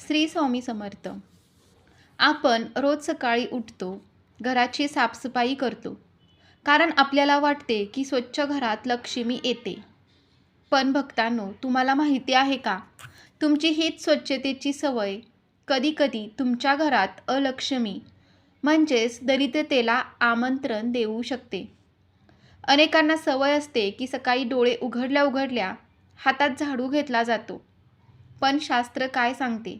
श्री स्वामी समर्थ. आपण रोज सकाळी उठतो, घराची साफसफाई करतो, कारण आपल्याला वाटते की स्वच्छ घरात लक्ष्मी येते. पण भक्तांनो, तुम्हाला माहिती आहे का, तुमची हीच स्वच्छतेची सवय कधीकधी तुमच्या घरात अलक्ष्मी म्हणजेच दरिद्रतेला आमंत्रण देऊ शकते. अनेकांना सवय असते की सकाळी डोळे उघडल्या उघडल्या हातात झाडू घेतला जातो. पण शास्त्र काय सांगते?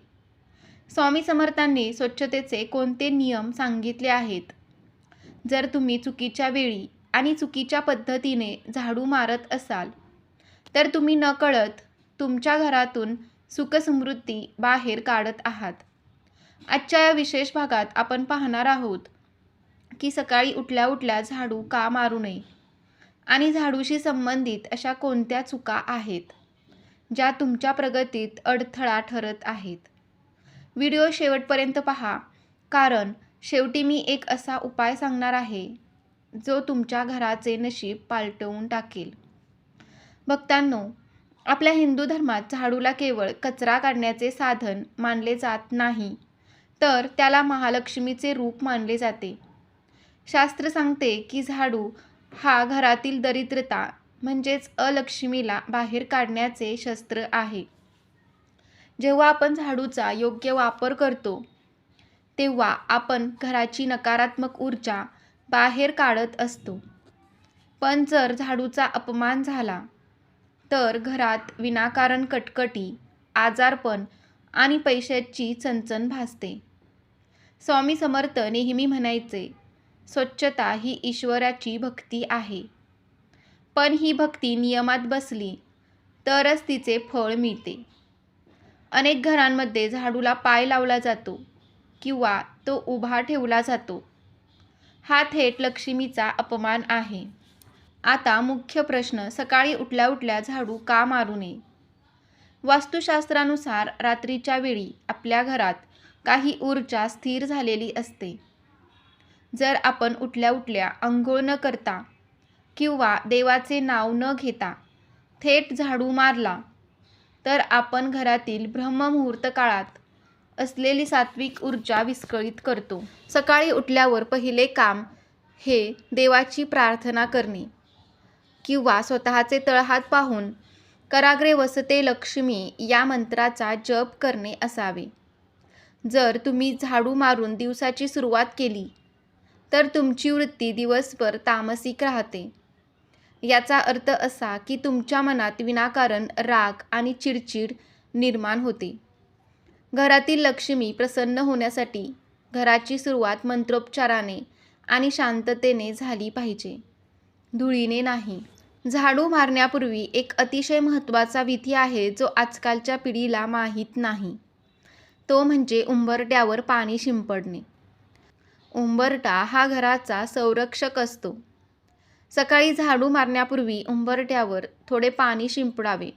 स्वामी समर्थांनी स्वच्छतेचे कोणते नियम सांगितले आहेत? जर तुम्ही चुकीच्या वेळी आणि चुकीच्या पद्धतीने झाडू मारत असाल, तर तुम्ही नकळत तुमच्या घरातून सुखसमृद्धी बाहेर काढत आहात. आजच्या या विशेष भागात आपण पाहणार आहोत की सकाळी उठल्या उठल्या झाडू का मारू नये आणि झाडूशी संबंधित अशा कोणत्या चुका आहेत ज्या तुमच्या प्रगतीत अडथळा ठरत आहेत. व्हिडिओ शेवटपर्यंत पहा, कारण शेवटी मी एक असा उपाय सांगणार आहे जो तुमच्या घराचे नशीब पालटवून टाकेल. भक्तांनो, आपल्या हिंदू धर्मात झाडूला केवळ कचरा काढण्याचे साधन मानले जात नाही, तर त्याला महालक्ष्मीचे रूप मानले जाते. शास्त्र सांगते की झाडू हा घरातील दरिद्रता म्हणजेच अलक्ष्मीला बाहेर काढण्याचे शस्त्र आहे. जेव्हा आपण झाडूचा योग्य वापर करतो, तेव्हा आपण घराची नकारात्मक ऊर्जा बाहेर काढत असतो. पण जर झाडूचा अपमान झाला, तर घरात विनाकारण कटकटी, आजारपण आणि पैशाची चणचण भासते. स्वामी समर्थ नेहमी म्हणायचे, स्वच्छता ही ईश्वराची भक्ती आहे. पण ही भक्ती नियमात बसली तरच तिचे फळ मिळते. अनेक घरांमध्ये झाडूला पाय लावला जातो किंवा तो उभा ठेवला जातो. हा थेट लक्ष्मीचा अपमान आहे. आता मुख्य प्रश्न, सकाळी उठल्या उठल्या झाडू का मारू नये? वास्तुशास्त्रानुसार रात्रीच्या वेळी आपल्या घरात काही ऊर्जा स्थिर झालेली असते. जर आपण उठल्या उठल्या अंघोळ न करता किंवा देवाचे नाव न घेता थेट झाडू मारला, तर आपण घरातील ब्रह्ममुहूर्त काळात असलेली सात्विक ऊर्जा विस्कळीत करतो. सकाळी उठल्यावर पहिले काम हे देवाची प्रार्थना करणे किंवा स्वतःचे तळहात पाहून कराग्रे वसते लक्ष्मी या मंत्राचा जप करणे असावे. जर तुम्ही झाडू मारून दिवसाची सुरुवात केली, तर तुमची वृत्ती दिवसभर तामसिक राहते. याचा अर्थ असा की तुमच्या मनात विनाकारण राग आणि चिडचिड निर्माण होते. घरातील लक्ष्मी प्रसन्न होण्यासाठी घराची सुरुवात मंत्रोच्चाराने आणि शांततेने झाली पाहिजे, धुळीने नाही. झाडू मारण्यापूर्वी एक अतिशय महत्त्वाचा विधी आहे जो आजकालच्या पिढीला माहीत नाही. तो म्हणजे उंबरट्यावर पाणी शिंपडणे. उंबरठा हा घराचा संरक्षक असतो. सकाळी झाडू मारण्यापूर्वी उंबरठ्यावर थोडे पाणी शिंपडावे.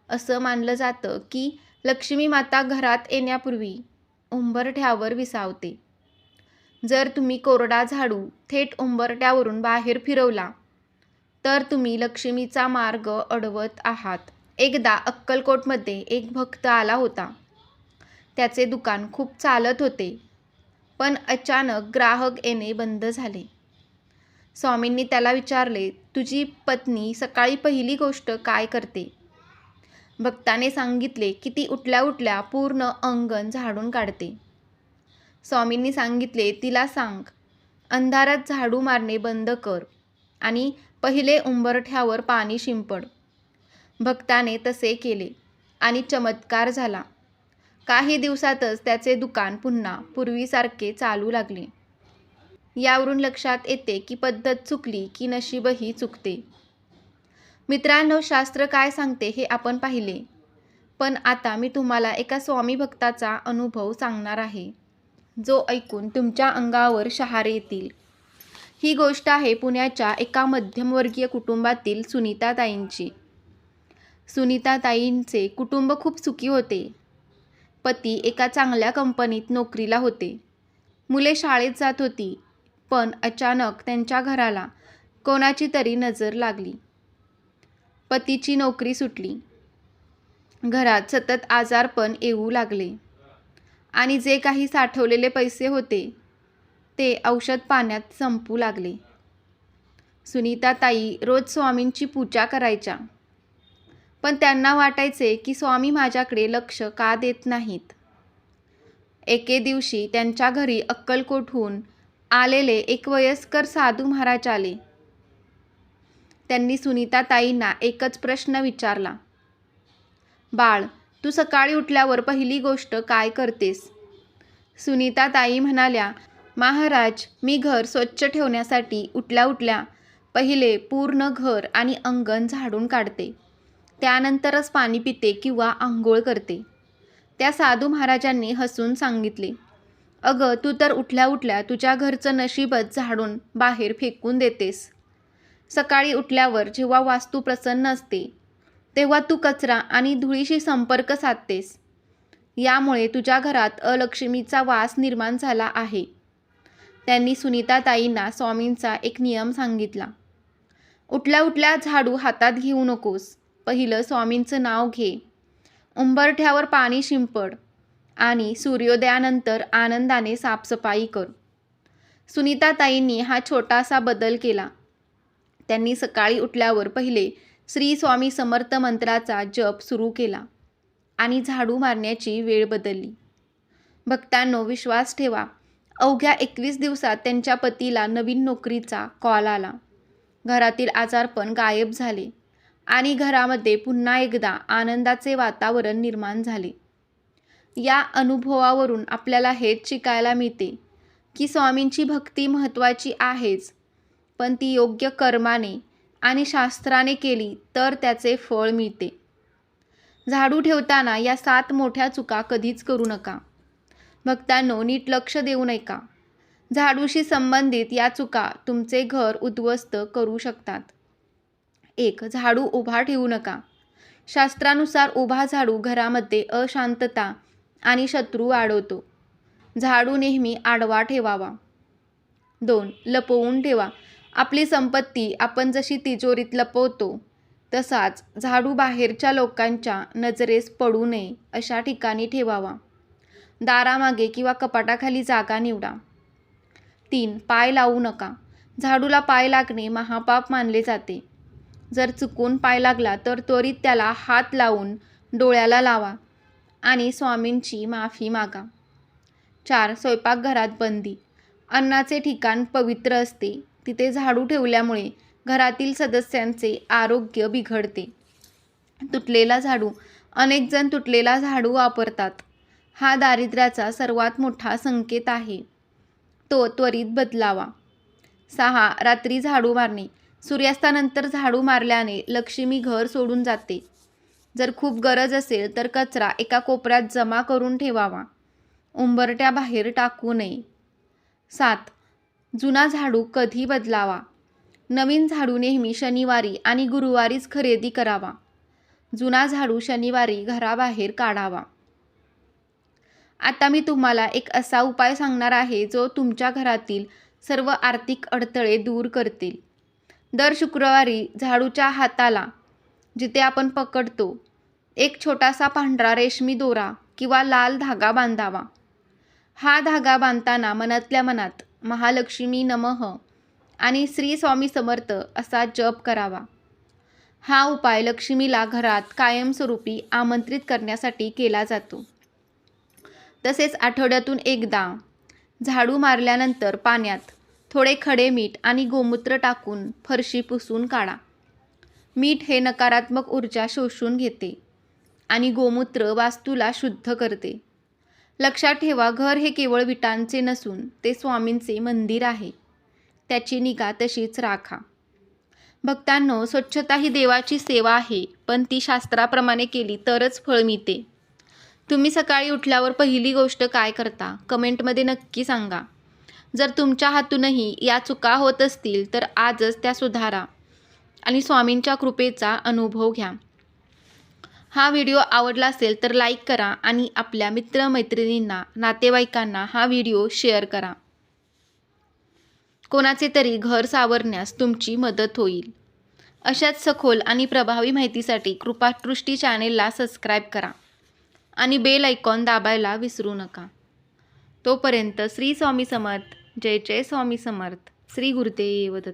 असं मानलं जातं की लक्ष्मी माता घरात येण्यापूर्वी उंबरठ्यावर विसावते. जर तुम्ही कोरडा झाडू थेट उंबरठ्यावरून बाहेर फिरवला, तर तुम्ही लक्ष्मीचा मार्ग अडवत आहात. एकदा अक्कलकोटमध्ये एक भक्त आला होता. त्याचे दुकान खूप चालत होते, पण अचानक ग्राहक येणे बंद झाले. स्वामींनी त्याला विचारले, तुझी पत्नी सकाळी पहिली गोष्ट काय करते? भक्ताने सांगितले की ती उठल्या उठल्या पूर्ण अंगण झाडून काढते. स्वामींनी सांगितले, तिला सांग, अंधारात झाडू मारणे बंद कर आणि पहिले उंबरठ्यावर पाणी शिंपड. भक्ताने तसे केले आणि चमत्कार झाला. काही दिवसातच त्याचे दुकान पुन्हा पूर्वीसारखे चालू लागले. यावरून लक्षात येते की पद्धत चुकली की नशीबही चुकते. मित्रांनो, शास्त्र काय सांगते हे आपण पाहिले. पण आता मी तुम्हाला एका स्वामी भक्ताचा अनुभव सांगणार आहे, जो ऐकून तुमच्या अंगावर शहारे येतील. ही गोष्ट आहे पुण्याच्या एका मध्यमवर्गीय कुटुंबातील सुनीताताईंची. सुनीताताईंचे कुटुंब खूप सुखी होते. पती एका चांगल्या कंपनीत नोकरीला होते. मुले शाळेत जात होती. पण अचानक त्यांच्या घराला कोणाची तरी नजर लागली. पतीची नोकरी सुटली. घरात सतत आजारपण येऊ लागले. आणि जे काही साठवलेले पैसे होते ते औषध पाण्यात संपू लागले. सुनीताताई रोज स्वामींची पूजा करायच्या, पण त्यांना वाटायचे की स्वामी माझ्याकडे लक्ष का देत नाहीत. एके दिवशी त्यांच्या घरी अक्कलकोटहून आलेले एक वयस्कर साधू महाराज आले. त्यांनी सुनीताताईंना एकच प्रश्न विचारला, बाळ, तू सकाळी उठल्यावर पहिली गोष्ट काय करतेस? सुनीताताई म्हणाल्या, महाराज, मी घर स्वच्छ ठेवण्यासाठी उठल्या उठल्या पहिले पूर्ण घर आणि अंगण झाडून काढते. त्यानंतरच पाणी पिते किंवा आंघोळ करते. त्या साधू महाराजांनी हसून सांगितले, अगं, तू तर उठल्या उठल्या तुझ्या घरचं नशीबच झाडून बाहेर फेकून देतेस. सकाळी उठल्यावर जेव्हा वास्तू प्रसन्न असते तेव्हा तू कचरा आणि धुळीशी संपर्क साधतेस. यामुळे तुझ्या घरात अलक्ष्मीचा वास निर्माण झाला आहे. त्यांनी सुनीताताईंना स्वामींचा एक नियम सांगितला. उठल्या उठल्या झाडू हातात घेऊ नकोस. पहिलं स्वामींचं नाव घे, उंबरठ्यावर पाणी शिंपड आणि सूर्योदयानंतर आनंदाने साफसफाई कर. सुनीताताईंनी हा छोटासा बदल केला. त्यांनी सकाळी उठल्यावर पहिले श्री स्वामी समर्थ मंत्राचा जप सुरू केला आणि झाडू मारण्याची वेळ बदलली. भक्तांनो, विश्वास ठेवा, अवघ्या 21 दिवसात त्यांच्या पतीला नवीन नोकरीचा कॉल आला. घरातील आजारपण गायब झाले आणि घरामध्ये पुन्हा एकदा आनंदाचे वातावरण निर्माण झाले. या अनुभवावरून आपल्याला हेच शिकायला मिळते की स्वामींची भक्ती महत्त्वाची आहेच, पण ती योग्य कर्माने आणि शास्त्राने केली तर त्याचे फळ मिळते. झाडू ठेवताना या 7 मोठ्या चुका कधीच करू नका. भक्तांनो, नीट लक्ष देऊ नका. झाडूशी संबंधित या चुका तुमचे घर उद्ध्वस्त करू शकतात. 1. झाडू उभा ठेवू नका. शास्त्रानुसार उभा झाडू घरामध्ये अशांतता आणि शत्रू वाढवतो. झाडू नेहमी आडवा ठेवावा. 2. लपवून ठेवा. आपली संपत्ती आपण जशी तिजोरीत लपवतो तसाच झाडू बाहेरच्या लोकांच्या नजरेस पडू नये अशा ठिकाणी ठेवावा. दारामागे किंवा कपाटाखाली जागा निवडा. 3. पाय लावू नका. झाडूला पाय लागणे महापाप मानले जाते. जर चुकून पाय लागला तर त्वरित त्याला हात लावून डोळ्याला लावा आणि स्वामींची माफी मागा. 4. स्वयंपाकघरात बंदी. अन्नाचे ठिकाण पवित्र असते. तिथे झाडू ठेवल्यामुळे घरातील सदस्यांचे आरोग्य बिघडते. तुटलेला झाडू. अनेक जण तुटलेला झाडू वापरतात. हा दारिद्र्याचा सर्वात मोठा संकेत आहे. तो त्वरित बदलावा. 6. रात्री झाडू मारणे. सूर्यास्तानंतर झाडू मारल्याने लक्ष्मी घर सोडून जाते. जर खूप गरज असेल तर कचरा एका कोपऱ्यात जमा करून ठेवावा. उंबरठ्या बाहेर टाकू नये. 7. जुना झाडू कधी बदलावा. नवीन झाडू नेहमी शनिवारी आणि गुरुवारीच खरेदी करावा. जुना झाडू शनिवारी घराबाहेर काढावा. आता मी तुम्हाला एक असा उपाय सांगणार आहे जो तुमच्या घरातील सर्व आर्थिक अडथळे दूर करतील. दर शुक्रवारी झाडूच्या हाताला जिथे आपण पकडतो एक छोटासा पांढरा रेशमी दोरा किंवा लाल धागा बांधावा. हा धागा बांधताना मनातल्या मनात महालक्ष्मी नमः आणि श्री स्वामी समर्थ असा जप करावा. हा उपाय लक्ष्मीला घरात कायमस्वरूपी आमंत्रित करण्यासाठी केला जातो. तसेच आठवड्यातून एकदा झाडू मारल्यानंतर पाण्यात थोडे खडे मीठ आणि गोमूत्र टाकून फरशी पुसून काढा. मीठ हे नकारात्मक ऊर्जा शोषून घेते आणि गोमूत्र वास्तूला शुद्ध करते. लक्षात ठेवा, घर हे केवळ विटांचे नसून ते स्वामींचे मंदिर आहे. त्याची निगा तशीच राखा. भक्तांनो, स्वच्छता ही देवाची सेवा आहे, पण ती शास्त्राप्रमाणे केली तरच फळ मिळते. तुम्ही सकाळी उठल्यावर पहिली गोष्ट काय करता? कमेंटमध्ये नक्की सांगा. जर तुमच्या हातूनही या चुका होत असतील तर आजच त्या सुधारा आणि स्वामींच्या कृपेचा अनुभव घ्या. हा व्हिडिओ आवडला असेल तर लाईक करा आणि आपल्या मित्रमैत्रिणींना, नातेवाईकांना हा व्हिडिओ शेअर करा. कोणाचे तरी घर सावरण्यास तुमची मदत होईल. अशाच सखोल आणि प्रभावी माहितीसाठी कृपादृष्टी चॅनेलला सबस्क्राईब करा आणि बेल आयकॉन दाबायला विसरू नका. तोपर्यंत श्री स्वामी समर्थ. जय जय स्वामी समर्थ. श्री गुरुदेव दत्त.